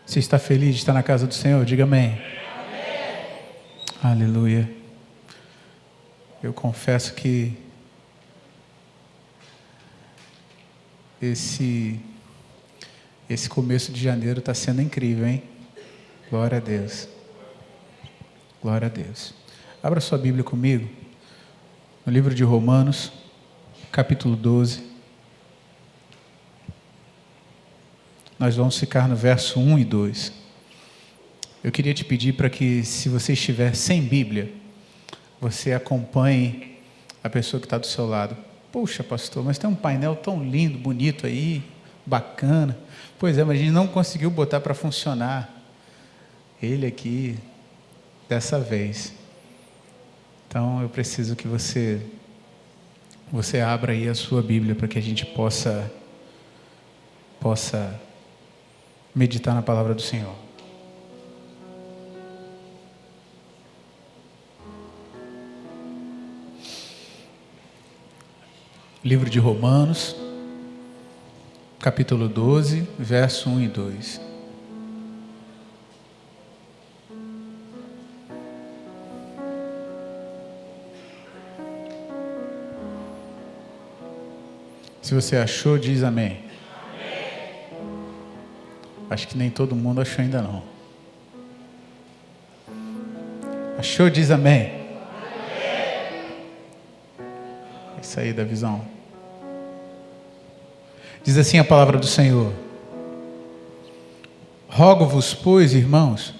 Você está feliz de estar na casa do Senhor? Diga amém. Amém. Aleluia. Eu confesso que esse começo de janeiro está sendo incrível, hein? Glória a Deus. Glória a Deus. Abra sua Bíblia comigo, no livro de Romanos, capítulo 12. Nós vamos ficar no verso 1 e 2. Eu queria te pedir para que, se você estiver sem Bíblia, você acompanhe a pessoa que está do seu lado. Poxa, pastor, mas tem um painel tão lindo, bonito aí, bacana. Pois é, mas a gente não conseguiu botar para funcionar ele aqui dessa vez. Então eu preciso que você abra aí a sua Bíblia para que a gente possa meditar na palavra do Senhor. Livro de Romanos, capítulo 12, verso 1 e 2. Se você achou, diz amém. Acho que nem todo mundo achou ainda não. Achou? Diz amém. É isso aí, da visão. Diz assim a palavra do Senhor: rogo-vos, pois, irmãos,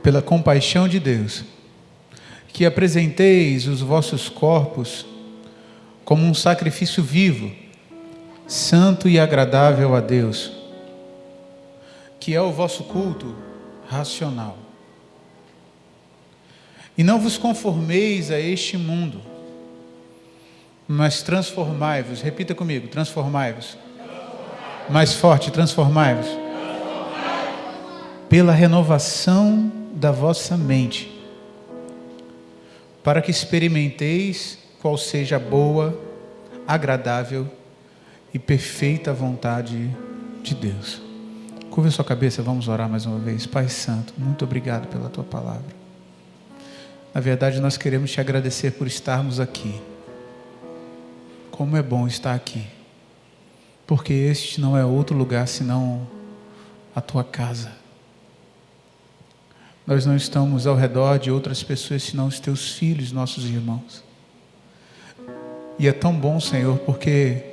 pela compaixão de Deus, que apresenteis os vossos corpos como um sacrifício vivo, santo e agradável a Deus, que é o vosso culto racional. E não vos conformeis a este mundo, mas transformai-vos. Repita comigo: transformai-vos. Mais forte: transformai-vos. Pela renovação da vossa mente, para que experimenteis qual seja a boa, agradável e perfeita vontade de Deus. Curva sua cabeça, vamos orar mais uma vez. Pai Santo, muito obrigado pela Tua palavra. Na verdade, nós queremos Te agradecer por estarmos aqui. Como é bom estar aqui, porque este não é outro lugar senão a Tua casa. Nós não estamos ao redor de outras pessoas senão os Teus filhos, nossos irmãos. E é tão bom, Senhor, porque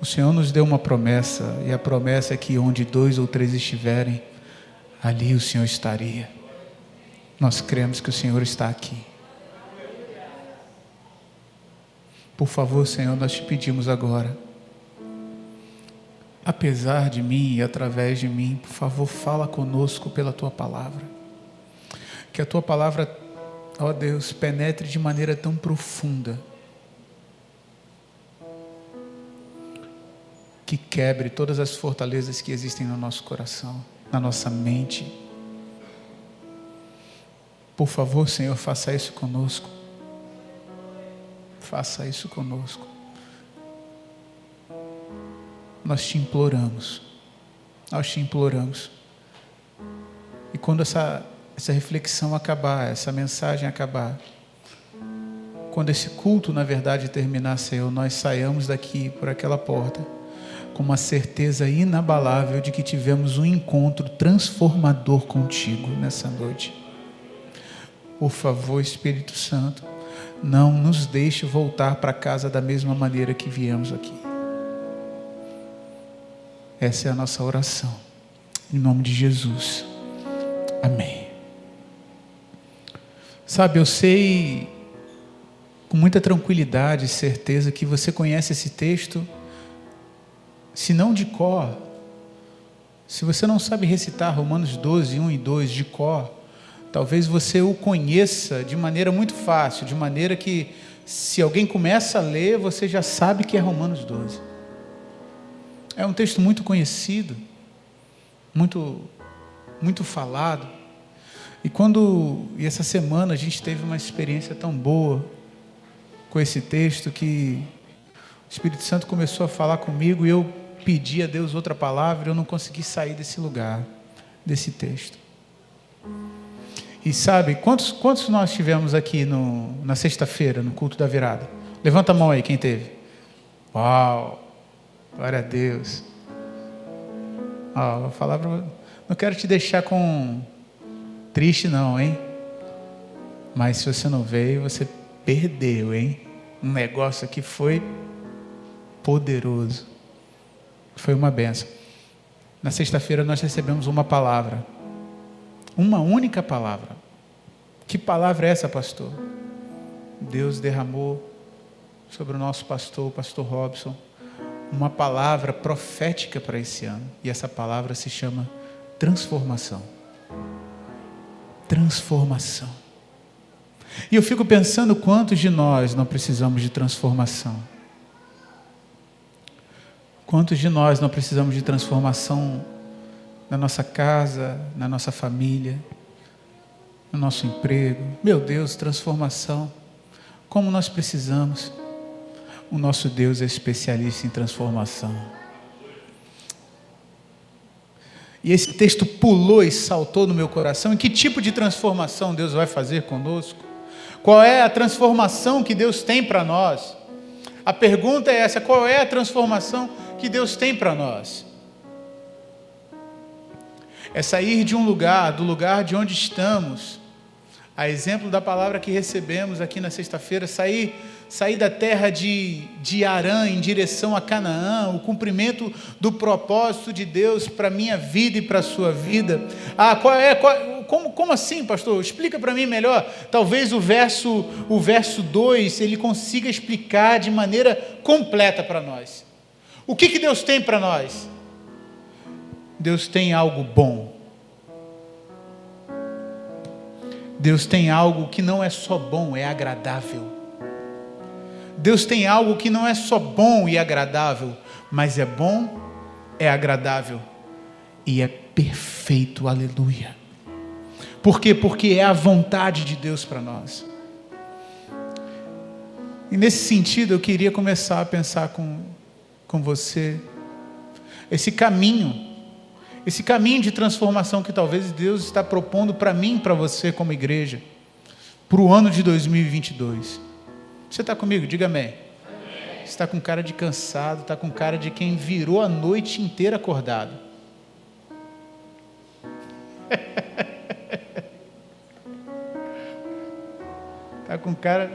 o Senhor nos deu uma promessa, e a promessa é que onde 2 ou 3 estiverem, ali o Senhor estaria. Nós cremos que o Senhor está aqui. Por favor, Senhor, nós te pedimos agora, apesar de mim e através de mim, por favor, fala conosco pela Tua palavra. Que a Tua palavra, ó Deus, penetre de maneira tão profunda, que quebre todas as fortalezas que existem no nosso coração, na nossa mente. Por favor, Senhor, faça isso conosco. Faça isso conosco. Nós te imploramos. Nós te imploramos. E quando essa reflexão acabar, essa mensagem acabar, quando esse culto, na verdade, terminar, Senhor, nós saiamos daqui por aquela porta com uma certeza inabalável de que tivemos um encontro transformador contigo nessa noite. Por favor, Espírito Santo, não nos deixe voltar para casa da mesma maneira que viemos aqui. Essa é a nossa oração. Em nome de Jesus. Amém. Sabe, eu sei com muita tranquilidade e certeza que você conhece esse texto, se não de cor. Se você não sabe recitar Romanos 12, 1 e 2 de cor, talvez você o conheça de maneira muito fácil, de maneira que, se alguém começa a ler, você já sabe que é Romanos 12. É um texto muito conhecido, muito falado. E essa semana a gente teve uma experiência tão boa com esse texto, que o Espírito Santo começou a falar comigo e eu pedi a Deus outra palavra, eu não consegui sair desse lugar. desse texto. E sabe, quantos nós tivemos aqui na sexta-feira, no culto da virada? Levanta a mão aí, quem teve. Uau! Glória a Deus. Vou falar pra... Não quero te deixar triste não, hein? Mas se você não veio, você perdeu, hein? Um negócio aqui foi poderoso. Foi uma bênção. Na sexta-feira nós recebemos uma palavra. Uma única palavra. Que palavra é essa, pastor? Deus derramou sobre o nosso pastor, o pastor Robson, uma palavra profética para esse ano. E essa palavra se chama transformação. Transformação. E eu fico pensando quantos de nós não precisamos de transformação. Quantos de nós não precisamos de transformação na nossa casa, na nossa família, no nosso emprego. Meu Deus, transformação. Como nós precisamos. O nosso Deus é especialista em transformação. E esse texto pulou e saltou no meu coração. E que tipo de transformação Deus vai fazer conosco? Qual é a transformação que Deus tem para nós? A pergunta é essa: qual é a transformação que Deus tem para nós? É sair de um lugar, do lugar de onde estamos, a exemplo da palavra que recebemos aqui na sexta-feira, sair da terra de Harã em direção a Canaã, o cumprimento do propósito de Deus para a minha vida e para a sua vida. Como assim, pastor? Explica para mim melhor. Talvez o verso 2 ele consiga explicar de maneira completa para nós. O que Deus tem para nós? Deus tem algo bom. Deus tem algo que não é só bom, é agradável. Deus tem algo que não é só bom e agradável, mas é bom, é agradável e é perfeito, aleluia. Por quê? Porque é a vontade de Deus para nós. E nesse sentido eu queria começar a pensar com você, esse caminho de transformação que talvez Deus está propondo para mim e para você como igreja, para o ano de 2022. Você está comigo? Diga amém. Você está com cara de cansado, está com cara de quem virou a noite inteira acordado. Está com cara...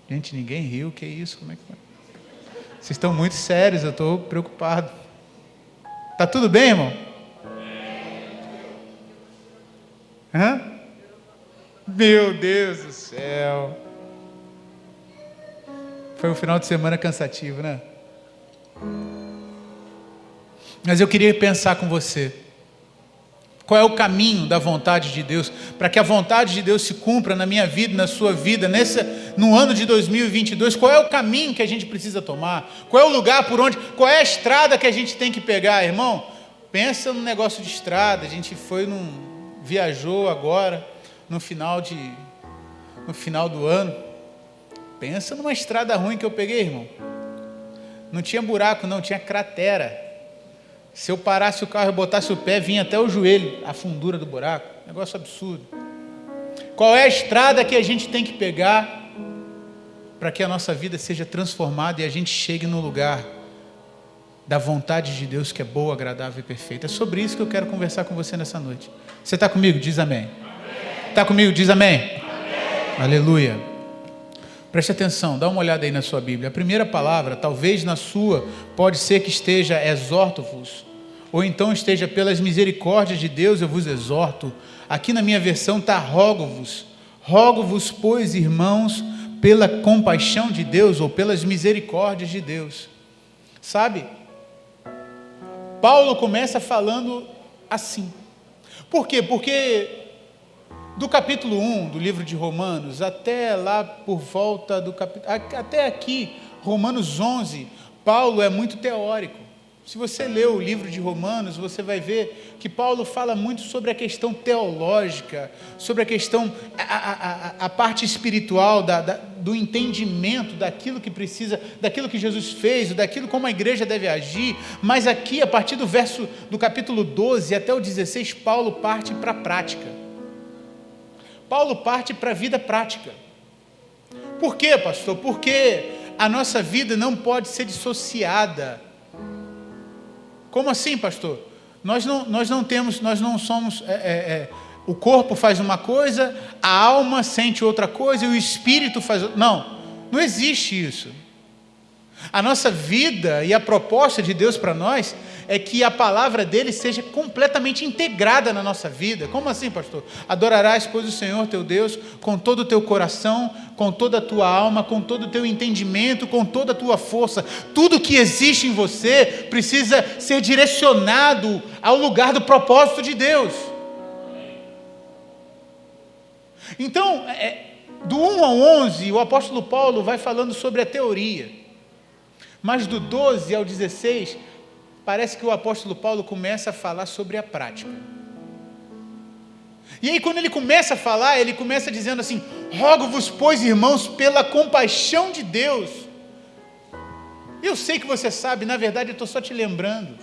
Gente, ninguém riu, que isso? Como é que foi? Vocês estão muito sérios, eu estou preocupado. Está tudo bem, irmão? Hã? Meu Deus do céu. Foi um final de semana cansativo, né? Mas eu queria pensar com você. Qual é o caminho da vontade de Deus, para que a vontade de Deus se cumpra na minha vida, na sua vida, no ano de 2022, qual é o caminho que a gente precisa tomar? Qual é o lugar por onde, qual é a estrada que a gente tem que pegar, irmão? Pensa no negócio de estrada, a gente viajou agora, no final do ano, pensa numa estrada ruim que eu peguei, irmão. Não tinha buraco não, tinha cratera. Se eu parasse o carro e botasse o pé, vinha até o joelho, a fundura do buraco. Negócio absurdo. Qual é a estrada que a gente tem que pegar para que a nossa vida seja transformada e a gente chegue no lugar da vontade de Deus que é boa, agradável e perfeita? É sobre isso que eu quero conversar com você nessa noite. Você está comigo? Diz amém. Está comigo? Diz amém. Amém. Aleluia. Preste atenção, dá uma olhada aí na sua Bíblia. A primeira palavra, talvez na sua, pode ser que esteja exorto-vos, ou então esteja pelas misericórdias de Deus eu vos exorto. Aqui na minha versão está rogo-vos. Rogo-vos, pois, irmãos, pela compaixão de Deus, ou pelas misericórdias de Deus. Sabe? Paulo começa falando assim. Por quê? Porque do capítulo 1 do livro de Romanos até lá por volta do capítulo, até aqui, Romanos 11, Paulo é muito teórico. Se você ler o livro de Romanos, você vai ver que Paulo fala muito sobre a questão teológica, sobre a questão, a parte espiritual do entendimento daquilo que precisa, daquilo que Jesus fez, daquilo como a igreja deve agir, mas aqui, a partir do capítulo 12 até o 16, Paulo parte para a prática. Paulo parte para a vida prática. Por quê, pastor? Porque a nossa vida não pode ser dissociada. Como assim, pastor? Nós não somos... o corpo faz uma coisa, a alma sente outra coisa e o espírito faz outra. Não existe isso. A nossa vida e a proposta de Deus para nós é que a palavra dele seja completamente integrada na nossa vida. Como assim, pastor? Adorarás, pois, o Senhor teu Deus com todo o teu coração, com toda a tua alma, com todo o teu entendimento, com toda a tua força. Tudo que existe em você precisa ser direcionado ao lugar do propósito de Deus. Então, do 1 ao 11, o apóstolo Paulo vai falando sobre a teoria. Mas do 12 ao 16, parece que o apóstolo Paulo começa a falar sobre a prática. E aí, quando ele começa a falar, ele começa dizendo assim: rogo-vos, pois, irmãos, pela compaixão de Deus. Eu sei que você sabe, na verdade eu estou só te lembrando.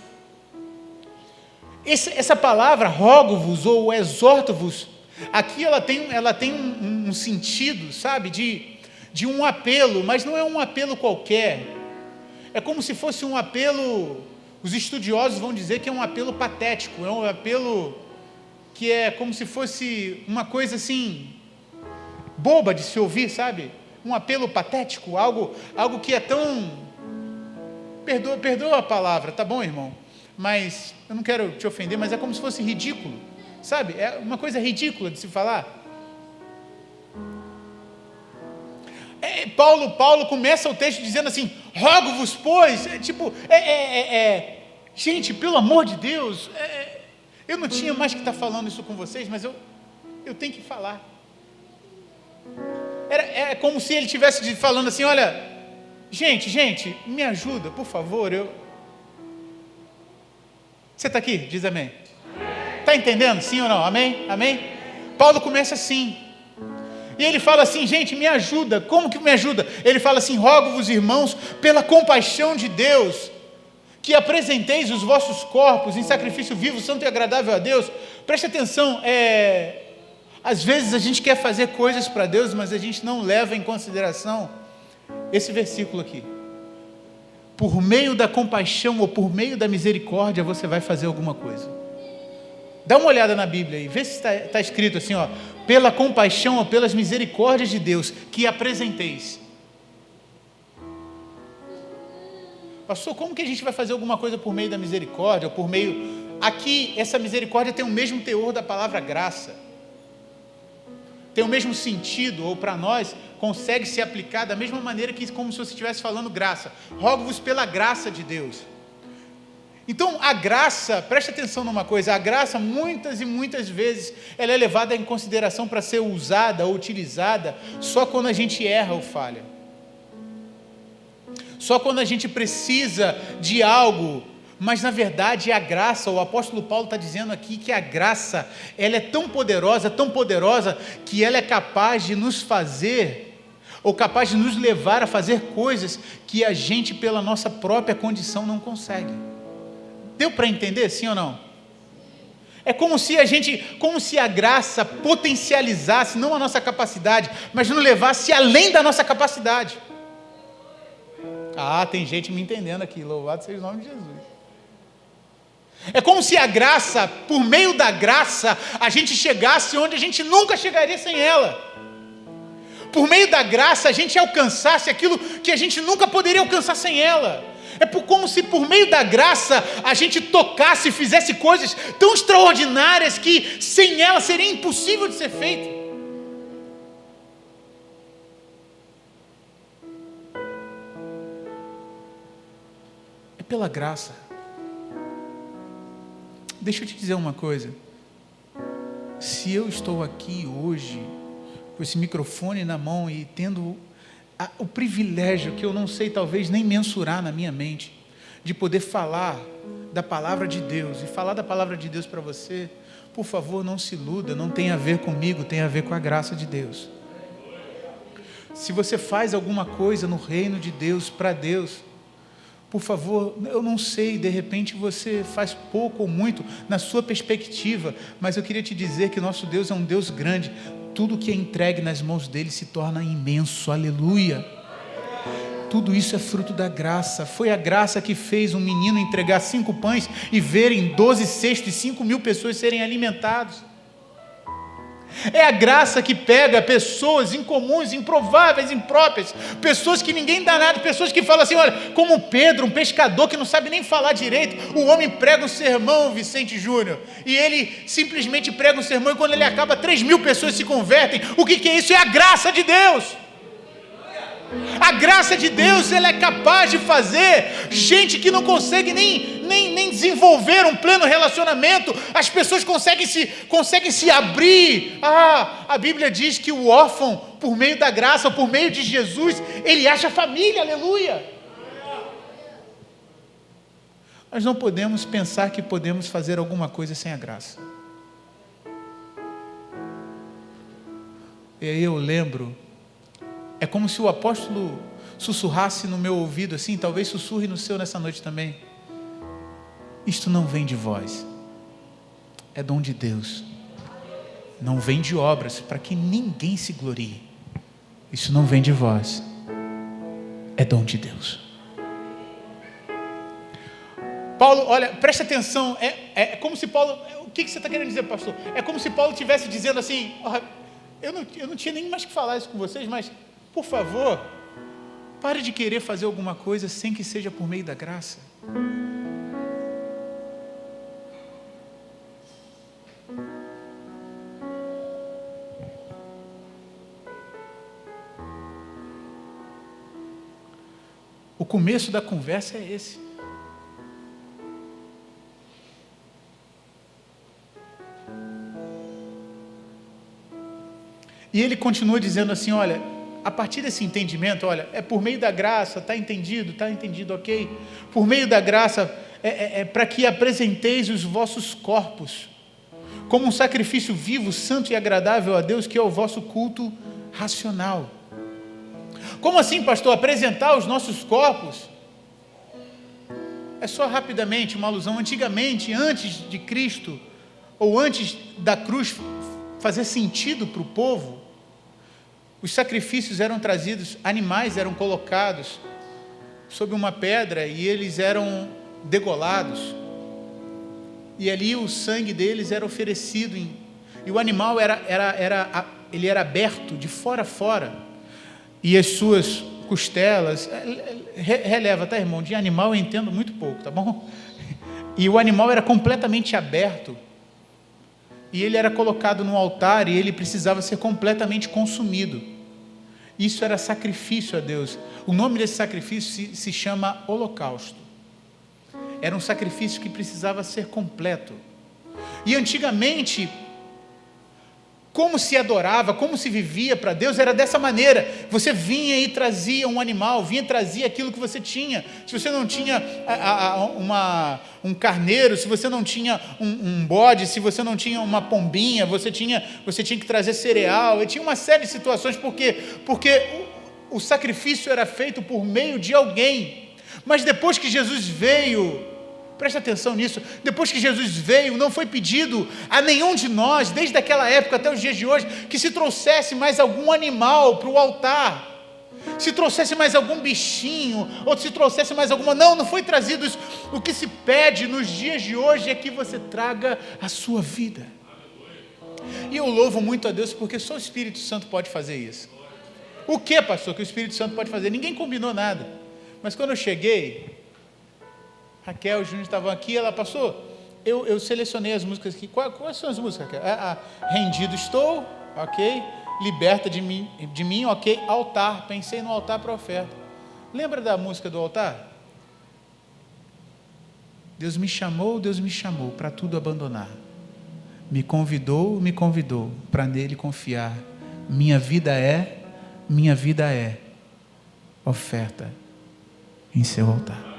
Essa palavra, rogo-vos ou exorto-vos, aqui ela tem um sentido, sabe, de um apelo, mas não é um apelo qualquer. É como se fosse um apelo, os estudiosos vão dizer que é um apelo patético, é um apelo que é como se fosse uma coisa assim, boba de se ouvir, sabe? Um apelo patético, algo que é tão... Perdoa a palavra, tá bom, irmão? Mas, eu não quero te ofender, mas é como se fosse ridículo, sabe? É uma coisa ridícula de se falar. Paulo começa o texto dizendo assim: rogo-vos, pois, gente, pelo amor de Deus, eu não tinha mais que estar falando isso com vocês, mas eu tenho que falar. É como se ele estivesse falando assim: olha, gente, me ajuda, por favor, Você está aqui? Diz amém. Está entendendo? Sim ou não? Amém? Amém? Paulo começa assim. E ele fala assim: gente, me ajuda. Como que me ajuda? Ele fala assim: rogo-vos, irmãos, pela compaixão de Deus, que apresenteis os vossos corpos em sacrifício vivo, santo e agradável a Deus. Preste atenção, às vezes a gente quer fazer coisas para Deus, mas a gente não leva em consideração esse versículo aqui. Por meio da compaixão ou por meio da misericórdia você vai fazer alguma coisa. Dá uma olhada na Bíblia aí, vê se está escrito assim, ó: pela compaixão ou pelas misericórdias de Deus, que apresenteis. Pastor, como que a gente vai fazer alguma coisa por meio da misericórdia, ou por meio... Aqui, essa misericórdia tem o mesmo teor da palavra graça. Tem o mesmo sentido, ou para nós, consegue ser aplicada da mesma maneira que como se você estivesse falando graça. Rogo-vos pela graça de Deus. Então, a graça, preste atenção numa coisa, a graça, muitas e muitas vezes, ela é levada em consideração para ser usada ou utilizada só quando a gente erra ou falha. Só quando a gente precisa de algo, mas na verdade a graça, o apóstolo Paulo está dizendo aqui que a graça, ela é tão poderosa, que ela é capaz de nos fazer, ou capaz de nos levar a fazer coisas que a gente, pela nossa própria condição, não consegue. Deu para entender, sim ou não? É como se a graça potencializasse, não a nossa capacidade, mas nos levasse além da nossa capacidade. Ah, tem gente me entendendo aqui, louvado seja o nome de Jesus. É como se a graça, por meio da graça, a gente chegasse onde a gente nunca chegaria sem ela. Por meio da graça, a gente alcançasse aquilo que a gente nunca poderia alcançar sem ela. Como se por meio da graça a gente tocasse e fizesse coisas tão extraordinárias que sem ela seria impossível de ser feito. É pela graça. Deixa eu te dizer uma coisa. Se eu estou aqui hoje com esse microfone na mão e tendo o privilégio que eu não sei talvez nem mensurar na minha mente, de poder falar da palavra de Deus, e falar da palavra de Deus para você, por favor, não se iluda, não tem a ver comigo, tem a ver com a graça de Deus. Se você faz alguma coisa no reino de Deus, para Deus, por favor, eu não sei, de repente você faz pouco ou muito na sua perspectiva, mas eu queria te dizer que nosso Deus é um Deus grande. Tudo que é entregue nas mãos dele se torna imenso, aleluia. Tudo isso é fruto da graça. Foi a graça que fez um menino entregar 5 pães e verem 12 cestos e 5.000 pessoas serem alimentadas. É a graça que pega pessoas incomuns, improváveis, impróprias, pessoas que ninguém dá nada, pessoas que falam assim, olha, como Pedro, um pescador que não sabe nem falar direito, o homem prega um sermão, Vicente Júnior, e ele simplesmente prega um sermão e quando ele acaba 3.000 pessoas se convertem. O que é isso? É a graça de Deus. A graça de Deus, ela é capaz de fazer gente que não consegue nem desenvolver um pleno relacionamento, as pessoas conseguem se abrir. A Bíblia diz que o órfão, por meio da graça, por meio de Jesus, ele acha família, aleluia. Nós não podemos pensar que podemos fazer alguma coisa sem a graça. E aí eu lembro, é como se o apóstolo sussurrasse no meu ouvido assim, talvez sussurre no seu nessa noite também. Isto não vem de vós, é dom de Deus. Não vem de obras, para que ninguém se glorie. Isso não vem de vós, é dom de Deus. Paulo, olha, preste atenção, é como se Paulo, o que você está querendo dizer, pastor? É como se Paulo estivesse dizendo assim, eu não tinha nem mais que falar isso com vocês, mas, por favor, pare de querer fazer alguma coisa sem que seja por meio da graça. O começo da conversa é esse. E ele continua dizendo assim, olha, a partir desse entendimento, olha, é por meio da graça, está entendido, ok? Por meio da graça, para que apresenteis os vossos corpos como um sacrifício vivo, santo e agradável a Deus, que é o vosso culto racional. Como assim, pastor? Apresentar os nossos corpos? É só rapidamente uma alusão. Antigamente, antes de Cristo, ou antes da cruz fazer sentido para o povo, os sacrifícios eram trazidos, animais eram colocados sobre uma pedra e eles eram degolados. E ali o sangue deles era oferecido. E o animal ele era aberto de fora a fora. E as suas costelas, releva, tá, irmão? De animal eu entendo muito pouco, tá bom? E o animal era completamente aberto. E ele era colocado no altar e ele precisava ser completamente consumido. Isso era sacrifício a Deus. O nome desse sacrifício se chama holocausto. Era um sacrifício que precisava ser completo. E antigamente, como se adorava, como se vivia para Deus, era dessa maneira. Você vinha e trazia um animal, vinha e trazia aquilo que você tinha. Se você não tinha um carneiro, se você não tinha um bode, se você não tinha uma pombinha, você tinha que trazer cereal. E tinha uma série de situações, porque o sacrifício era feito por meio de alguém. Mas depois que Jesus veio, preste atenção nisso, depois que Jesus veio, não foi pedido a nenhum de nós, desde aquela época até os dias de hoje, que se trouxesse mais algum animal para o altar, se trouxesse mais algum bichinho, ou se trouxesse mais alguma, não foi trazido isso. O que se pede nos dias de hoje é que você traga a sua vida. E eu louvo muito a Deus, porque só o Espírito Santo pode fazer isso. O que, pastor, que o Espírito Santo pode fazer? Ninguém combinou nada, mas quando eu cheguei, Raquel e o Júnior estavam aqui, ela passou, eu selecionei as músicas aqui. Quais são as músicas, Raquel? Rendido estou, ok. Liberta de mim, ok. Altar, pensei no altar para oferta. Lembra da música do altar? Deus me chamou para tudo abandonar. Me convidou para nele confiar. Minha vida é oferta em seu altar.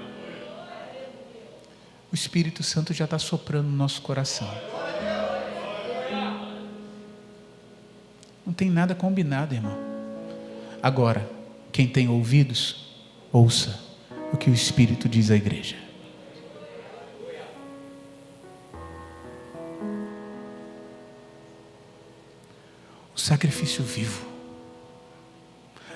O Espírito Santo já está soprando no nosso coração. Não tem nada combinado, irmão. Agora, quem tem ouvidos, ouça o que o Espírito diz à igreja. O sacrifício vivo.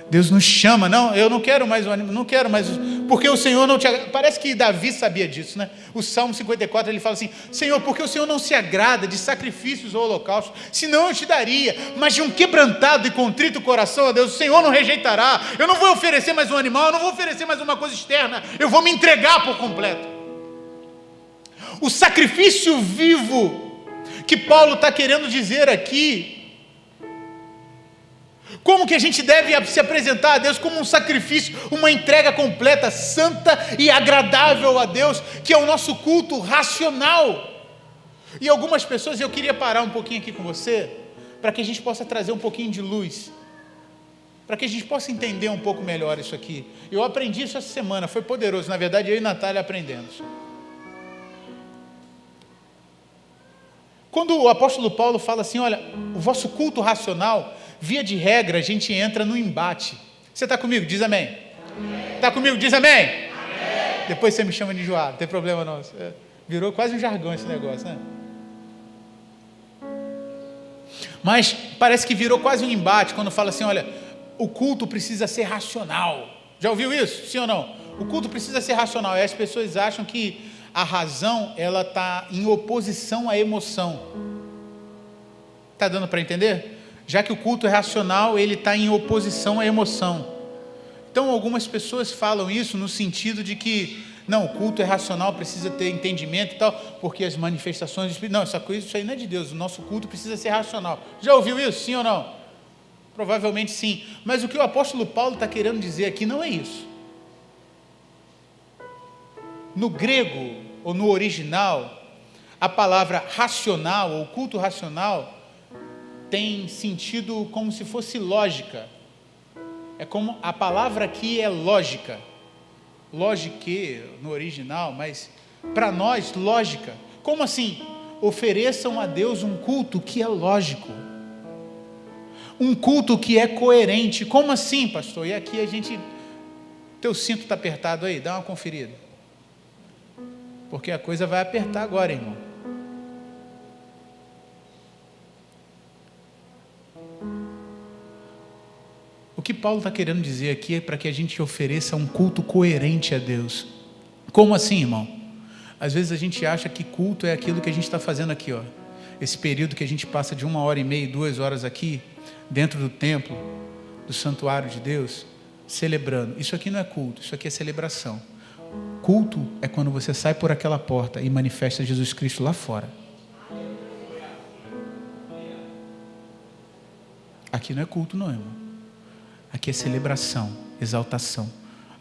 Deus nos chama, não, eu não quero mais o animal, não quero mais, porque o Senhor não te agrada. Parece que Davi sabia disso, né? O Salmo 54, ele fala assim: Senhor, porque o Senhor não se agrada de sacrifícios ou holocaustos, senão eu te daria, mas de um quebrantado e contrito coração, ó Deus, o Senhor não rejeitará. Eu não vou oferecer mais um animal, eu não vou oferecer mais uma coisa externa, eu vou me entregar por completo. O sacrifício vivo que Paulo está querendo dizer aqui, como que a gente deve se apresentar a Deus como um sacrifício, uma entrega completa, santa e agradável a Deus, que é o nosso culto racional. E algumas pessoas, eu queria parar um pouquinho aqui com você, para que a gente possa trazer um pouquinho de luz, para que a gente possa entender um pouco melhor isso aqui. Eu aprendi isso essa semana, foi poderoso, na verdade eu e Natália aprendemos. Quando o apóstolo Paulo fala assim, olha, o vosso culto racional, via de regra, a gente entra no embate. Você está comigo? Diz amém. Está comigo? Diz amém. Amém. Depois você me chama de enjoado, não tem problema não. Virou quase um jargão esse negócio, né? Mas parece que virou quase um embate quando fala assim, olha, o culto precisa ser racional. Já ouviu isso? Sim ou não? O culto precisa ser racional. E as pessoas acham que a razão, ela está em oposição à emoção. Está dando para entender? Já que o culto é racional, ele está em oposição à emoção. Então, algumas pessoas falam isso no sentido de que, não, o culto é racional, precisa ter entendimento e tal, porque as manifestações do Espírito... Não, isso aí não é de Deus, o nosso culto precisa ser racional. Já ouviu isso? Sim ou não? Provavelmente sim. Mas o que o apóstolo Paulo está querendo dizer aqui não é isso. No grego, ou no original, a palavra racional, ou culto racional, tem sentido como se fosse lógica. É como a palavra aqui é lógica. Logique no original, mas para nós, lógica. Como assim? Ofereçam a Deus um culto que é lógico. Um culto que é coerente. Como assim, pastor? E aqui a gente... Teu cinto está apertado aí? Dá uma conferida. Porque a coisa vai apertar agora, irmão. O que Paulo está querendo dizer aqui é para que a gente ofereça um culto coerente a Deus. Como assim, irmão? Às vezes a gente acha que culto é aquilo que a gente está fazendo aqui, ó. Esse período que a gente passa de 1h30, 2 horas aqui, dentro do templo, do santuário de Deus, celebrando. Isso aqui não é culto, isso aqui é celebração. Culto é quando você sai por aquela porta e manifesta Jesus Cristo lá fora. Aqui não é culto não, irmão. Aqui é celebração, exaltação,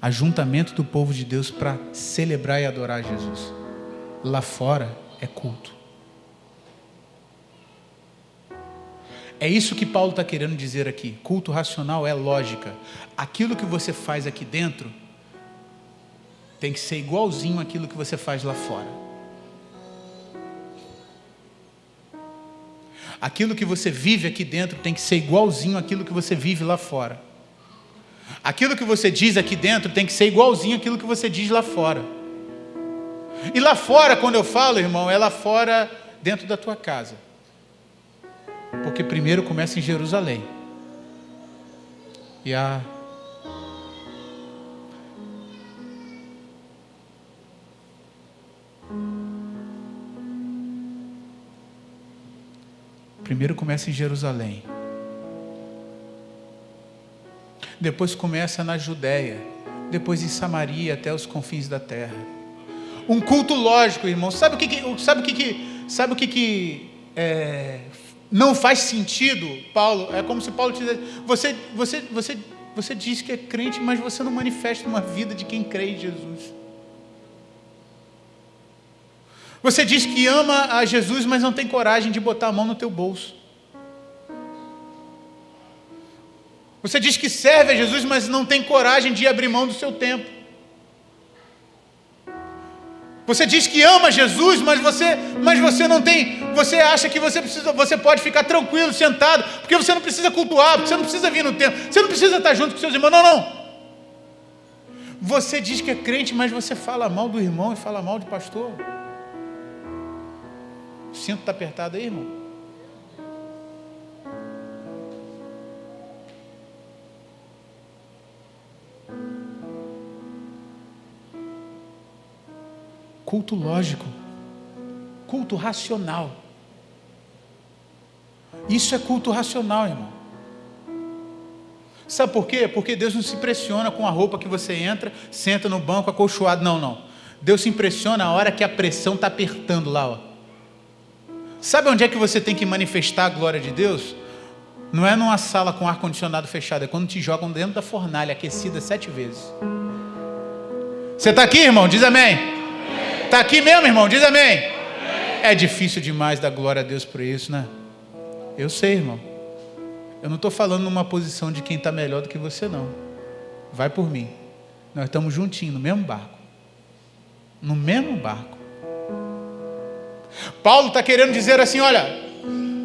ajuntamento do povo de Deus para celebrar e adorar Jesus. Lá fora é culto. É isso que Paulo está querendo dizer aqui. Culto racional é lógica. Aquilo que você faz aqui dentro tem que ser igualzinho àquilo que você faz lá fora. Aquilo que você vive aqui dentro tem que ser igualzinho àquilo que você vive lá fora. Aquilo que você diz aqui dentro tem que ser igualzinho àquilo que você diz lá fora. E lá fora, quando eu falo, irmão, é lá fora dentro da tua casa. Porque primeiro começa em Jerusalém. E primeiro começa em Jerusalém. Depois começa na Judéia. Depois em Samaria até os confins da terra. Um culto lógico, irmão. Sabe o que não faz sentido, Paulo? É como se Paulo dissesse, você diz que é crente, mas você não manifesta uma vida de quem crê em Jesus. Você diz que ama a Jesus, mas não tem coragem de botar a mão no teu bolso. Você diz que serve a Jesus, mas não tem coragem de abrir mão do seu tempo. Você diz que ama Jesus, mas você não tem, você acha que você pode ficar tranquilo, sentado, porque você não precisa cultuar, porque você não precisa vir no templo, você não precisa estar junto com seus irmãos. Não. Você diz que é crente, mas você fala mal do irmão e fala mal do pastor. O cinto está apertado aí, irmão? Culto lógico, culto racional. Isso é culto racional, irmão. Sabe por quê? Porque Deus não se impressiona com a roupa que você entra, senta no banco acolchoado. Não. Deus se impressiona a hora que a pressão está apertando lá, ó. Sabe onde é que você tem que manifestar a glória de Deus? Não é numa sala com ar-condicionado fechado, é quando te jogam dentro da fornalha, aquecida 7 vezes. Você está aqui, irmão? Diz amém. Está aqui mesmo, irmão? Diz amém. É difícil demais dar glória a Deus por isso, né? Eu sei, irmão. Eu não estou falando numa posição de quem está melhor do que você, não. Vai por mim. Nós estamos juntinhos, no mesmo barco. No mesmo barco. Paulo está querendo dizer assim, olha,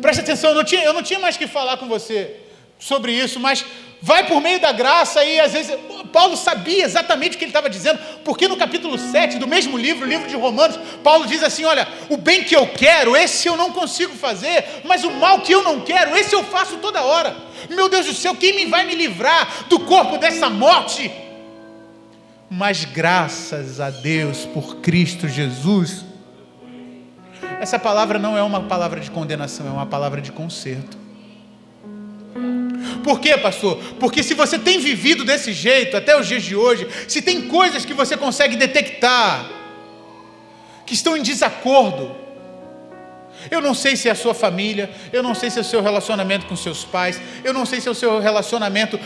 preste atenção, eu não tinha mais que falar com você sobre isso, mas vai por meio da graça. E às vezes Paulo sabia exatamente o que ele estava dizendo, porque no capítulo 7 do mesmo livro, o livro de Romanos, Paulo diz assim, olha, o bem que eu quero, esse eu não consigo fazer, mas o mal que eu não quero, esse eu faço toda hora. Meu Deus do céu, quem vai me livrar do corpo dessa morte? Mas graças a Deus por Cristo Jesus. Essa palavra não é uma palavra de condenação, é uma palavra de conserto. Por quê, pastor? Porque se você tem vivido desse jeito até os dias de hoje, se tem coisas que você consegue detectar que estão em desacordo, eu não sei se é a sua família, eu não sei se é o seu relacionamento com seus pais, eu não sei se é o seu relacionamento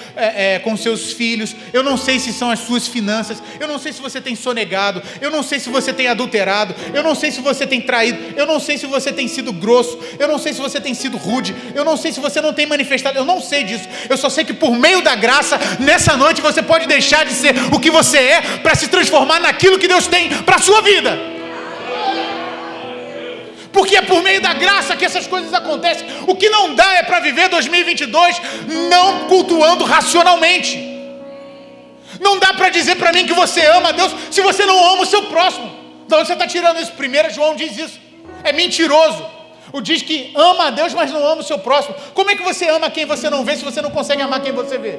com seus filhos, eu não sei se são as suas finanças, eu não sei se você tem sonegado, eu não sei se você tem adulterado, eu não sei se você tem traído, eu não sei se você tem sido grosso, eu não sei se você tem sido rude, eu não sei se você não tem manifestado, eu não sei disso, eu só sei que por meio da graça, nessa noite você pode deixar de ser o que você é, para se transformar naquilo que Deus tem para a sua vida. Porque é por meio da graça que essas coisas acontecem. O que não dá é para viver 2022 não cultuando racionalmente. Não dá para dizer para mim que você ama a Deus se você não ama o seu próximo. De onde você está tirando isso? 1 João diz isso. É mentiroso. O diz que ama a Deus, mas não ama o seu próximo. Como é que você ama quem você não vê se você não consegue amar quem você vê?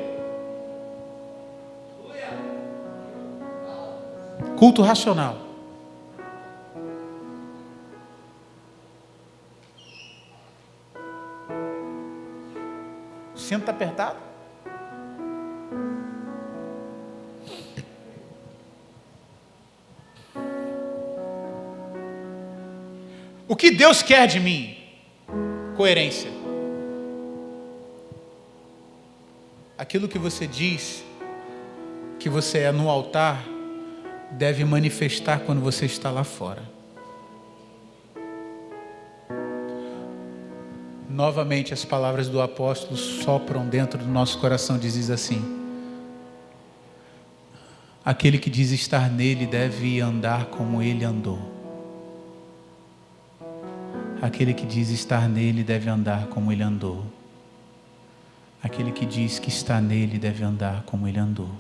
Culto racional. O cinto está apertado? O que Deus quer de mim? Coerência. Aquilo que você diz que você é no altar deve manifestar quando você está lá fora. Novamente as palavras do apóstolo sopram dentro do nosso coração, diz assim: aquele que diz estar nele deve andar como ele andou. Aquele que diz estar nele deve andar como ele andou. Aquele que diz que está nele deve andar como ele andou.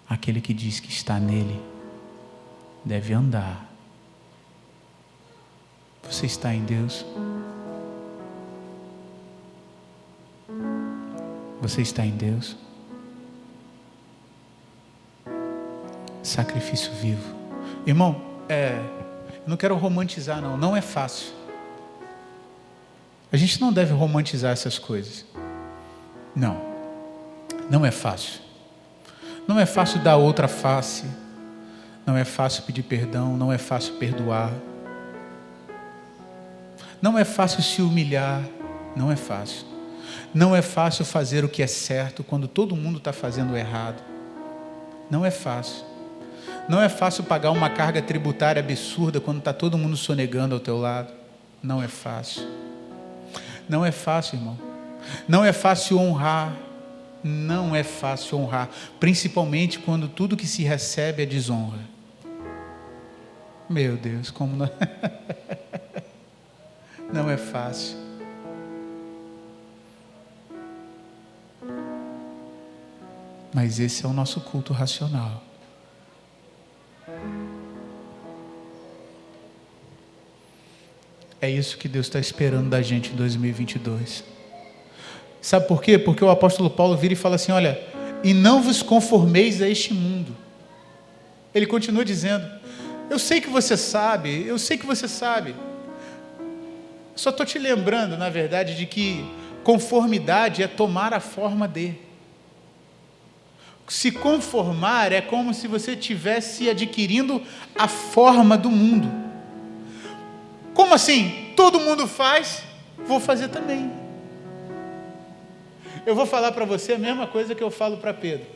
Aquele que diz que está nele deve andar. Você está em Deus? Você está em Deus? Sacrifício vivo. Irmão, eu não quero romantizar, não é fácil. A gente não deve romantizar essas coisas. Não é fácil. Não é fácil dar outra face. Não é fácil pedir perdão, não é fácil perdoar. Não é fácil se humilhar, não é fácil. Não é fácil fazer o que é certo quando todo mundo está fazendo errado. Não é fácil. Não é fácil pagar uma carga tributária absurda quando está todo mundo sonegando ao teu lado. Não é fácil. Não é fácil, irmão. Não é fácil honrar. Não é fácil honrar. Principalmente quando tudo que se recebe é desonra. Meu Deus, como não, não é fácil. Mas esse é o nosso culto racional. É isso que Deus está esperando da gente em 2022. Sabe por quê? Porque o apóstolo Paulo vira e fala assim, olha, e não vos conformeis a este mundo. Ele continua dizendo, eu sei que você sabe, só estou te lembrando, na verdade, de que conformidade é tomar a forma de. Se conformar é como se você estivesse adquirindo a forma do mundo. Como assim? Todo mundo faz, vou fazer também. Eu vou falar para você a mesma coisa que eu falo para Pedro.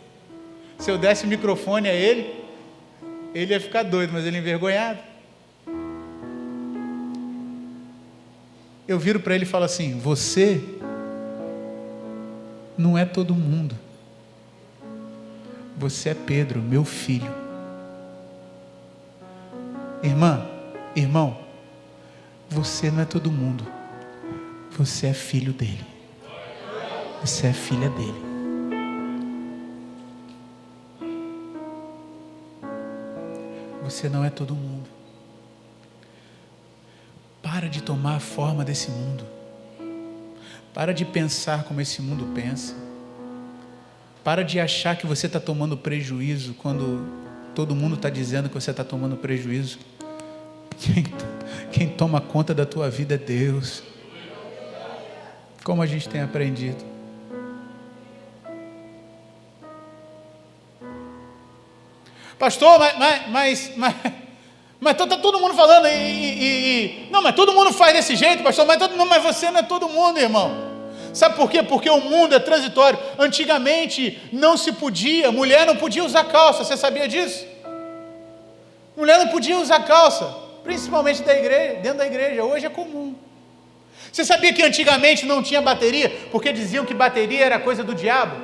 Se eu desse o microfone a ele ia ficar doido, mas ele é envergonhado. Eu viro para ele e falo assim, você não é todo mundo. Você é Pedro, meu filho. Irmã, irmão, você não é todo mundo. Você é filho dele. Você é filha dele. Você não é todo mundo. Para de tomar a forma desse mundo. Para de pensar como esse mundo pensa. Para de achar que você está tomando prejuízo quando todo mundo está dizendo que você está tomando prejuízo. Quem toma conta da tua vida é Deus. Como a gente tem aprendido. Pastor, mas está todo mundo falando não, mas todo mundo faz desse jeito, pastor, mas você não é todo mundo, irmão. Sabe por quê? Porque o mundo é transitório. Antigamente não se podia, mulher não podia usar calça, você sabia disso? Mulher não podia usar calça, principalmente dentro da igreja, hoje é comum. Você sabia que antigamente não tinha bateria, porque diziam que bateria era coisa do diabo?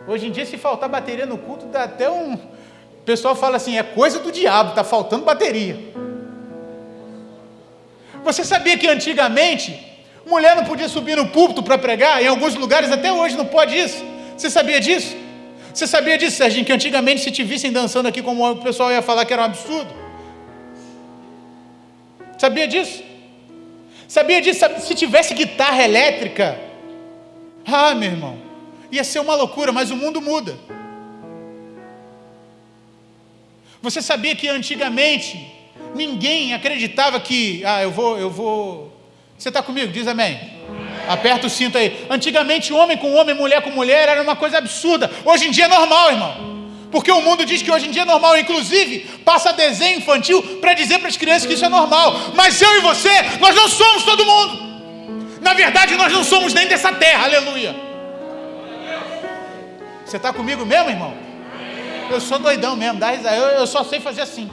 Hoje em dia, se faltar bateria no culto, dá até um... O pessoal fala assim, é coisa do diabo, está faltando bateria. Você sabia que antigamente mulher não podia subir no púlpito para pregar? Em alguns lugares até hoje não pode isso. Você sabia disso? Você sabia disso, Serginho? Que antigamente se te vissem dançando aqui, como o pessoal ia falar que era um absurdo? Sabia disso? Sabia disso? Se tivesse guitarra elétrica, meu irmão, ia ser uma loucura, mas o mundo muda. Você sabia que antigamente ninguém acreditava que, eu vou... Você está comigo? Diz amém. Aperta o cinto aí. Antigamente homem com homem, mulher com mulher era uma coisa absurda. Hoje em dia é normal, irmão. Porque o mundo diz que hoje em dia é normal. Inclusive passa desenho infantil para dizer para as crianças que isso é normal. Mas eu e você, nós não somos todo mundo. Na verdade nós não somos nem dessa terra. Aleluia. Você está comigo mesmo, irmão? Eu sou doidão mesmo, dá risada. Eu só sei fazer assim.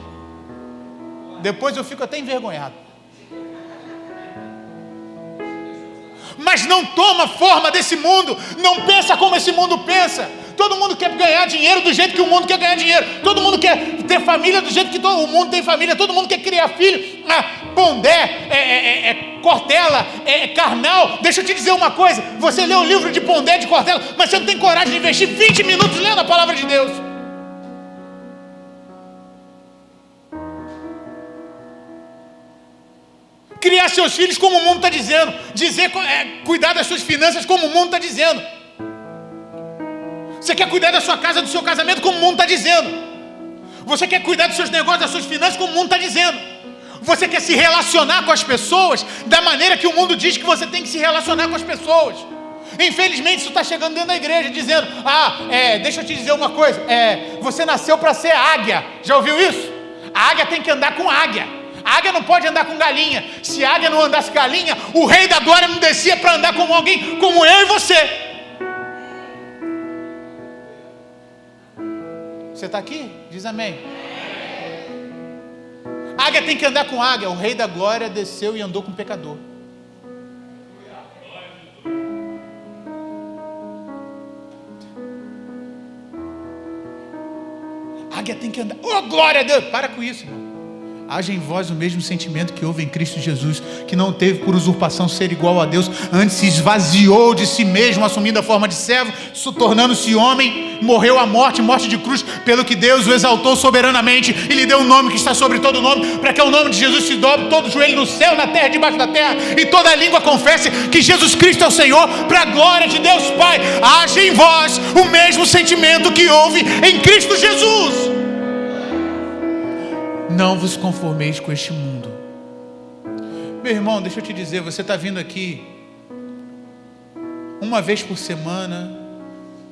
Depois eu fico até envergonhado. Mas não toma forma desse mundo, não pensa como esse mundo pensa. Todo mundo quer ganhar dinheiro do jeito que o mundo quer ganhar dinheiro. Todo mundo quer ter família do jeito que todo o mundo tem família. Todo mundo quer criar filho. Pondé, Cortella, Karnal. Deixa eu te dizer uma coisa. Você lê o livro de Pondé, de Cortella, mas você não tem coragem de investir 20 minutos lendo a palavra de Deus. Criar seus filhos como o mundo está dizendo. Cuidar das suas finanças como o mundo está dizendo. Você quer cuidar da sua casa, do seu casamento como o mundo está dizendo. Você quer cuidar dos seus negócios, das suas finanças como o mundo está dizendo. Você quer se relacionar com as pessoas da maneira que o mundo diz que você tem que se relacionar com as pessoas. Infelizmente isso está chegando dentro da igreja dizendo, deixa eu te dizer uma coisa, você nasceu para ser águia. Já ouviu isso? A águia tem que andar com águia. A águia não pode andar com galinha. Se a águia não andasse galinha, o rei da glória não descia para andar como alguém, como eu e você. Você está aqui? Diz amém. A águia tem que andar com águia. O rei da glória desceu e andou com o pecador. A águia tem que andar. Oh, glória a Deus! Para com isso, irmão. haja em vós o mesmo sentimento que houve em Cristo Jesus, que não teve por usurpação ser igual a Deus, antes se esvaziou de si mesmo, assumindo a forma de servo, tornando-se homem, morreu a morte de cruz, pelo que Deus o exaltou soberanamente e lhe deu um nome que está sobre todo nome, para que ao nome de Jesus se dobre todo joelho no céu, na terra, debaixo da terra, e toda língua confesse que Jesus Cristo é o Senhor, para a glória de Deus Pai. Haja em vós o mesmo sentimento que houve em Cristo Jesus. Não vos conformeis com este mundo. Meu irmão, deixa eu te dizer, você está vindo aqui uma vez por semana,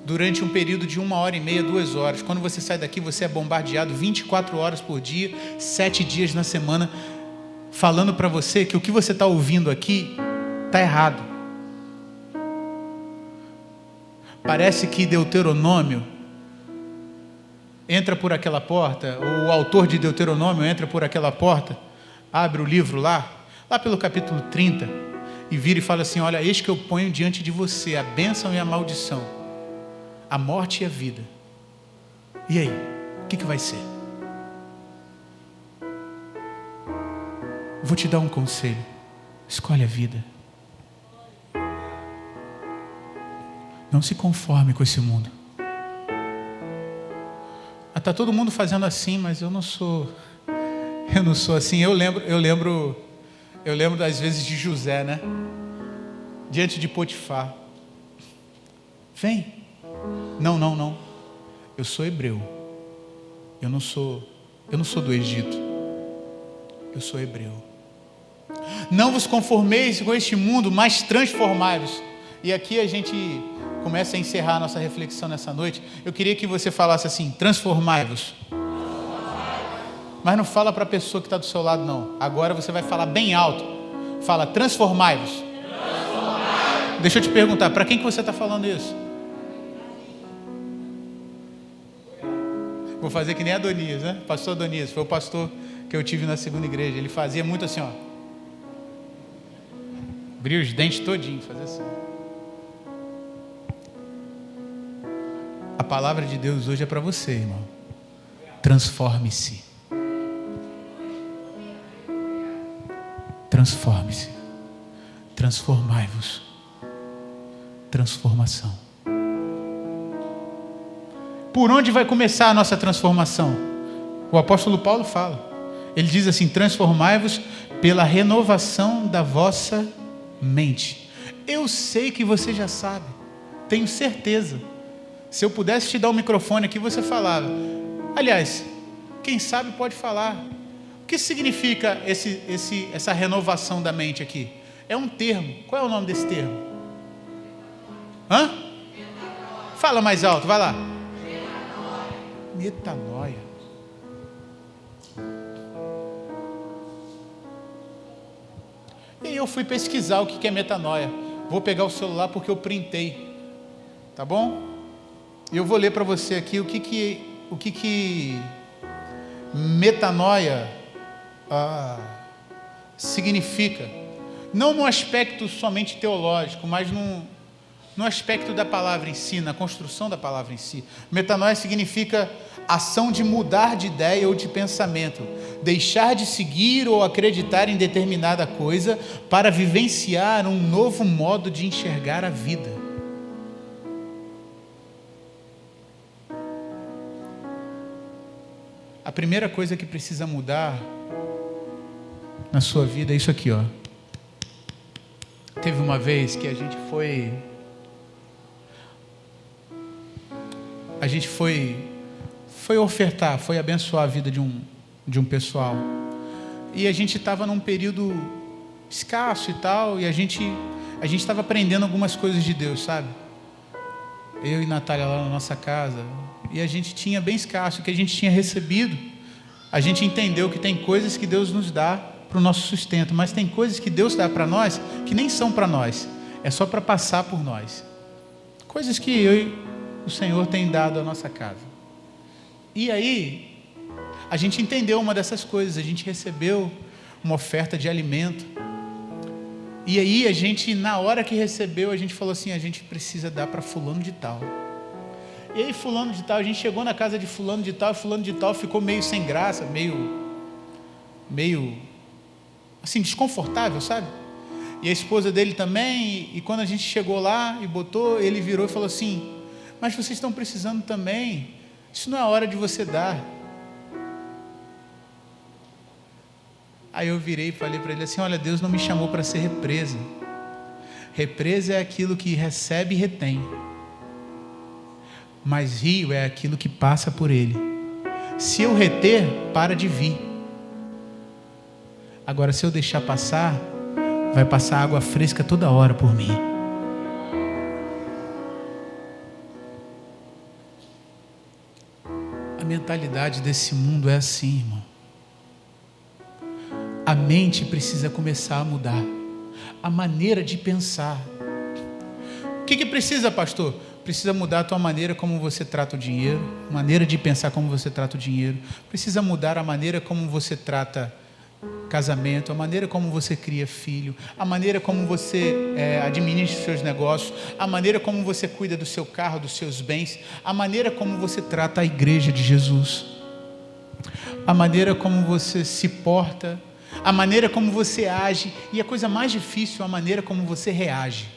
durante um período de 1h30, 2 horas. Quando você sai daqui, você é bombardeado 24 horas por dia, 7 dias na semana, falando para você que o que você está ouvindo aqui está errado. Parece que Deuteronômio entra por aquela porta, o autor de Deuteronômio entra por aquela porta, abre o livro lá pelo capítulo 30, e vira e fala assim: olha, eis que eu ponho diante de você a bênção e a maldição, a morte e a vida. E aí, o que vai ser? Vou te dar um conselho: escolhe a vida. Não se conforme com esse mundo. Está todo mundo fazendo assim, mas eu não sou assim. Eu lembro das vezes de José, né? Diante de Potifar. Vem. Não. Eu sou hebreu. Eu não sou do Egito. Eu sou hebreu. Não vos conformeis com este mundo, mas transformai-vos. E aqui a gente começa a encerrar a nossa reflexão nessa noite. Eu queria que você falasse assim: transformai-vos. Mas não fala para a pessoa que está do seu lado, não. Agora você vai falar bem alto. Fala: transformai-vos. Deixa eu te perguntar, para quem que você está falando isso? Vou fazer que nem Adonias, né? Pastor Adonias, foi o pastor que eu tive na segunda igreja. Ele fazia muito assim, ó. Abria os dentes todinho, fazia assim. A palavra de Deus hoje é para você, irmão. Transforme-se. Transforme-se. Transformai-vos. Transformação. Por onde vai começar a nossa transformação? O apóstolo Paulo fala. Ele diz assim: transformai-vos pela renovação da vossa mente. Eu sei que você já sabe. Tenho certeza. Se eu pudesse te dar um microfone aqui, você falava. Aliás, quem sabe pode falar. O que significa essa renovação da mente aqui? É um termo. Qual é o nome desse termo? Hã? Fala mais alto, vai lá. Metanoia. E aí eu fui pesquisar o que é metanoia. Vou pegar o celular porque eu printei. Tá bom? E eu vou ler para você aqui o que metanoia significa. Não no aspecto somente teológico, mas no aspecto da palavra em si, na construção da palavra em si. Metanoia significa ação de mudar de ideia ou de pensamento, deixar de seguir ou acreditar em determinada coisa para vivenciar um novo modo de enxergar a vida. A primeira coisa que precisa mudar na sua vida é isso aqui, ó. Teve uma vez que a gente foi ofertar, foi abençoar a vida de um pessoal. E a gente estava num período escasso e tal, e a gente estava aprendendo algumas coisas de Deus, sabe? Eu e Natália lá na nossa casa. E a gente tinha bem escasso o que a gente tinha recebido. A gente entendeu que tem coisas que Deus nos dá para o nosso sustento, mas tem coisas que Deus dá para nós que nem são para nós, é só para passar por nós. Coisas que eu e o Senhor tem dado à nossa casa. E aí, a gente entendeu uma dessas coisas, a gente recebeu uma oferta de alimento. E aí, a gente, na hora que recebeu, a gente falou assim: a gente precisa dar para fulano de tal. E aí fulano de tal, a gente chegou na casa de fulano de tal, e fulano de tal ficou meio sem graça, meio meio assim, desconfortável, sabe? E a esposa dele também, e quando a gente chegou lá e botou, ele virou e falou assim: mas vocês estão precisando também, isso não é hora de você dar. Aí eu virei e falei para ele assim: olha, Deus não me chamou para ser represa. Represa é aquilo que recebe e retém, mas rio é aquilo que passa por ele. Se eu reter, para de vir. Agora, se eu deixar passar, vai passar água fresca toda hora por mim. A mentalidade desse mundo é assim, irmão. A mente precisa começar a mudar. A maneira de pensar. O que precisa, pastor? Precisa mudar a tua maneira como você trata o dinheiro, maneira de pensar como você trata o dinheiro. Precisa mudar a maneira como você trata casamento, a maneira como você cria filho, a maneira como você administra os seus negócios, a maneira como você cuida do seu carro, dos seus bens, a maneira como você trata a igreja de Jesus, a maneira como você se porta, a maneira como você age, e a coisa mais difícil, a maneira como você reage.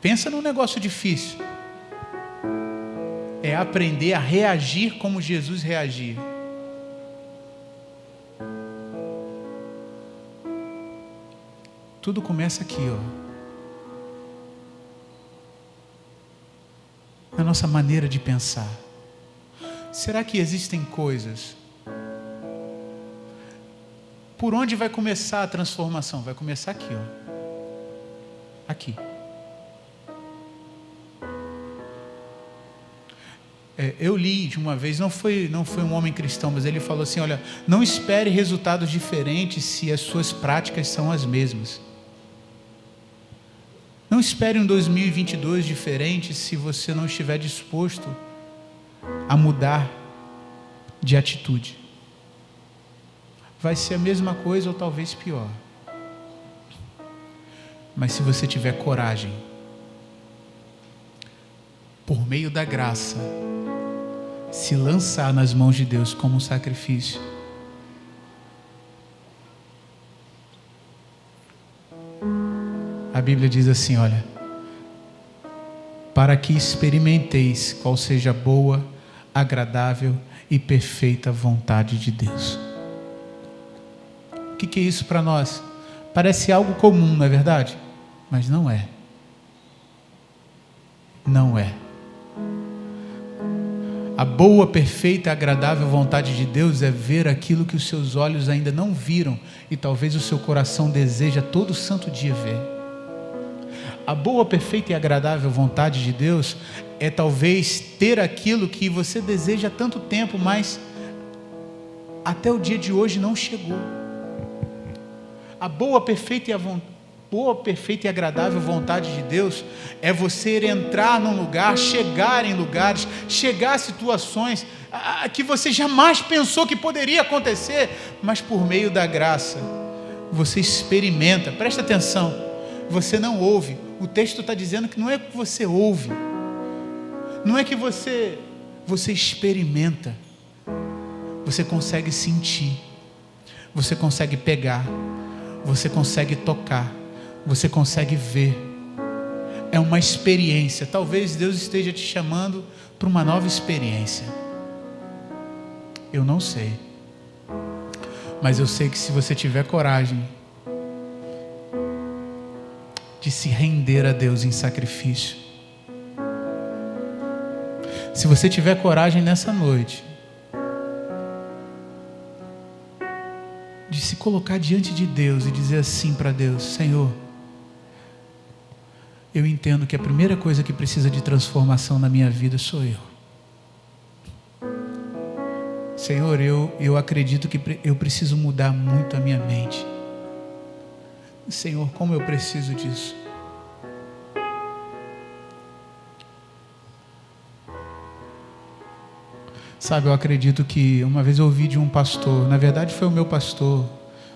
Pensa num negócio difícil. É aprender a reagir como Jesus reagia. Tudo começa aqui, na nossa maneira de pensar. Será que existem coisas? Por onde vai começar a transformação? Vai começar aqui, aqui. Eu li de uma vez, não foi um homem cristão, mas ele falou assim: olha, não espere resultados diferentes se as suas práticas são as mesmas. Não espere um 2022 diferente se você não estiver disposto a mudar de atitude. Vai ser a mesma coisa ou talvez pior. Mas se você tiver coragem, por meio da graça, se lançar nas mãos de Deus como um sacrifício, a Bíblia diz assim: olha, para que experimenteis qual seja a boa, agradável e perfeita vontade de Deus. O que é isso para nós? Parece algo comum, não é verdade? Mas não é. Não é. A boa, perfeita e agradável vontade de Deus é ver aquilo que os seus olhos ainda não viram e talvez o seu coração deseja todo santo dia ver. A boa, perfeita e agradável vontade de Deus é talvez ter aquilo que você deseja há tanto tempo, mas até o dia de hoje não chegou. A boa, perfeita e agradável vontade de Deus é você entrar num lugar, chegar em lugares, chegar a situações que você jamais pensou que poderia acontecer, mas por meio da graça você experimenta. Presta atenção, você não ouve. O texto está dizendo que não é que você ouve, não é que você experimenta. Você consegue sentir, você consegue pegar, você consegue tocar, você consegue ver. É uma experiência. Talvez Deus esteja te chamando para uma nova experiência. Eu não sei, mas eu sei que se você tiver coragem de se render a Deus em sacrifício, se você tiver coragem nessa noite de se colocar diante de Deus e dizer assim para Deus: Senhor, eu entendo que a primeira coisa que precisa de transformação na minha vida sou eu. Senhor, eu acredito que eu preciso mudar muito a minha mente. Senhor, como eu preciso disso. Sabe, eu acredito que uma vez eu ouvi de um pastor, na verdade foi o meu pastor,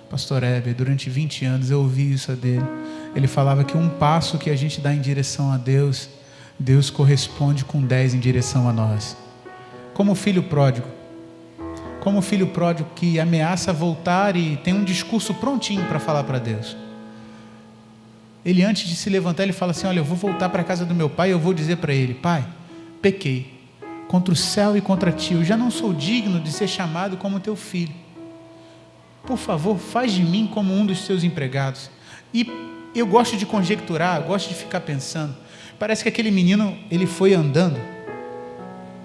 pastor Heber, durante 20 anos eu ouvi isso dele. Ele falava que um passo que a gente dá em direção a Deus, Deus corresponde com 10 em direção a nós. Como o filho pródigo. como o filho pródigo que ameaça voltar e tem um discurso prontinho para falar para Deus. Ele, antes de se levantar, ele fala assim: olha, eu vou voltar para a casa do meu pai e eu vou dizer para ele: pai, pequei contra o céu e contra ti, eu já não sou digno de ser chamado como teu filho. Por favor, faz de mim como um dos teus empregados. E eu gosto de conjecturar, gosto de ficar pensando. Parece que aquele menino, ele foi andando,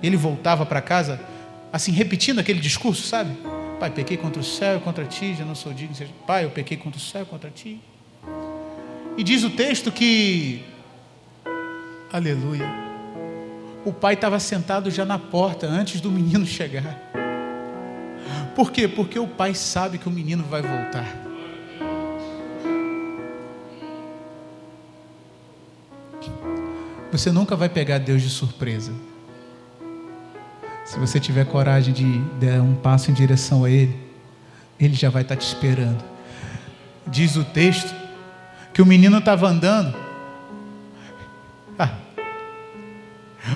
ele voltava para casa, assim, repetindo aquele discurso, sabe? Pai, pequei contra o céu e contra ti, já não sou digno. Pai, eu pequei contra o céu e contra ti. E diz o texto que, aleluia, o pai estava sentado já na porta antes do menino chegar. Por quê? Porque o pai sabe que o menino vai voltar. Você nunca vai pegar Deus de surpresa. Se você tiver coragem de dar um passo em direção a Ele, Ele já vai estar te esperando. Diz o texto que o menino estava andando.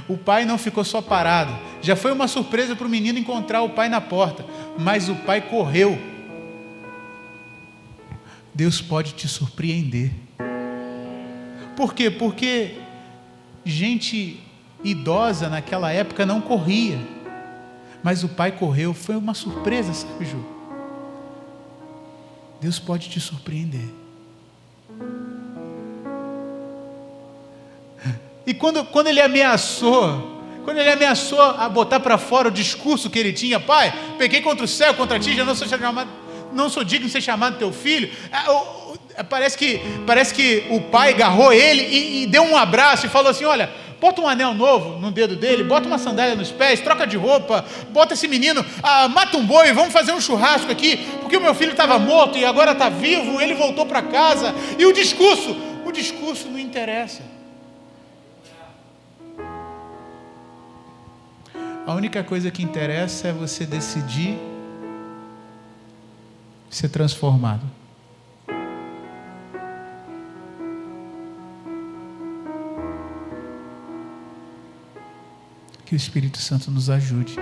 O pai não ficou só parado. Já foi uma surpresa para o menino encontrar o pai na porta, mas o pai correu. Deus pode te surpreender. Por quê? Porque gente idosa naquela época não corria, mas o pai correu. Foi uma surpresa, sabe, Ju? Deus pode te surpreender. E quando ele ameaçou a botar para fora o discurso que ele tinha: pai, pequei contra o céu, contra ti, já não sou digno de ser chamado teu filho. Parece que o pai agarrou ele e deu um abraço e falou assim: olha, bota um anel novo no dedo dele, bota uma sandália nos pés, troca de roupa, bota esse menino, mata um boi, vamos fazer um churrasco aqui, porque o meu filho estava morto e agora está vivo, ele voltou para casa. E o discurso não interessa. A única coisa que interessa é você decidir ser transformado. Que o Espírito Santo nos ajude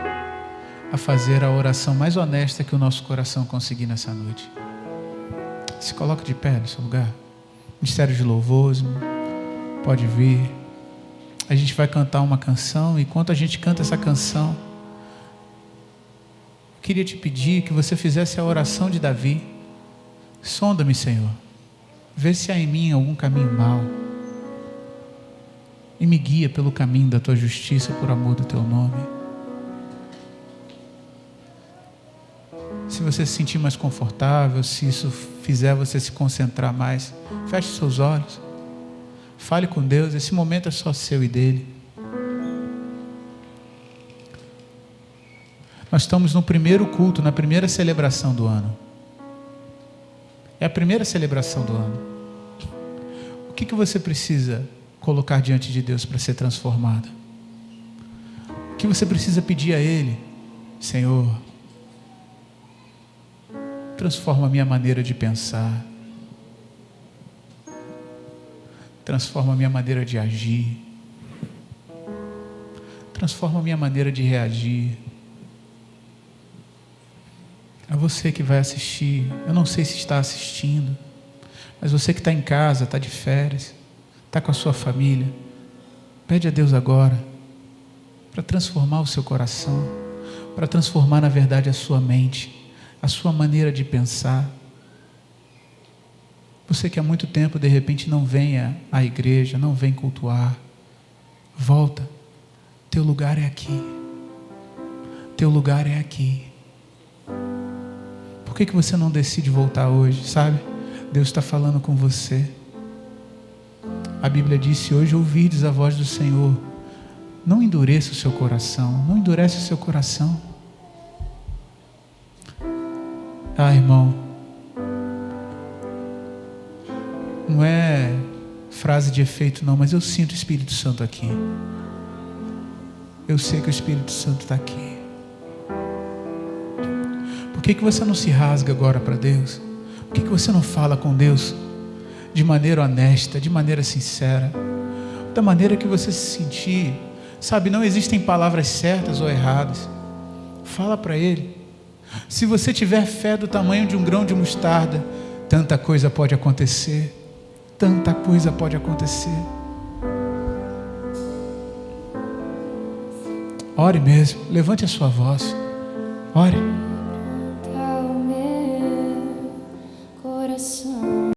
a fazer a oração mais honesta que o nosso coração conseguir nessa noite. Se coloque de pé no seu lugar. Ministério de louvor, pode vir. A gente vai cantar uma canção, e enquanto a gente canta essa canção, eu queria te pedir que você fizesse a oração de Davi. Sonda-me, Senhor, vê se há em mim algum caminho mau, e me guia pelo caminho da tua justiça, por amor do teu nome. Se você se sentir mais confortável, se isso fizer você se concentrar mais, feche seus olhos. Fale com Deus, esse momento é só seu e dele. Nós estamos no primeiro culto, na primeira celebração do ano. É a primeira celebração do ano. O que você precisa colocar diante de Deus para ser transformado? O que você precisa pedir a Ele? Senhor, transforma a minha maneira de pensar. Transforma a minha maneira de agir. Transforma a minha maneira de reagir. É você que vai assistir. Eu não sei se está assistindo, mas você que está em casa, está de férias, está com a sua família, pede a Deus agora para transformar o seu coração, para transformar na verdade a sua mente, a sua maneira de pensar. Você que há muito tempo de repente não vem à igreja, não vem cultuar, volta. Teu lugar é aqui. Teu lugar é aqui. Por que você não decide voltar hoje, sabe? Deus está falando com você. A Bíblia diz: se hoje ouvirdes a voz do Senhor, não endureça o seu coração. Não endurece o seu coração. Irmão, não é frase de efeito não, mas eu sinto o Espírito Santo aqui. Eu sei que o Espírito Santo está aqui. Por que você não se rasga agora para Deus? Por que você não fala com Deus de maneira honesta, de maneira sincera, da maneira que você se sentir? Sabe, não existem palavras certas ou erradas. Fala para Ele. Se você tiver fé do tamanho de um grão de mostarda, tanta coisa pode acontecer. Tanta coisa pode acontecer. Ore mesmo, levante a sua voz. Ore. Quebranta o meu coração.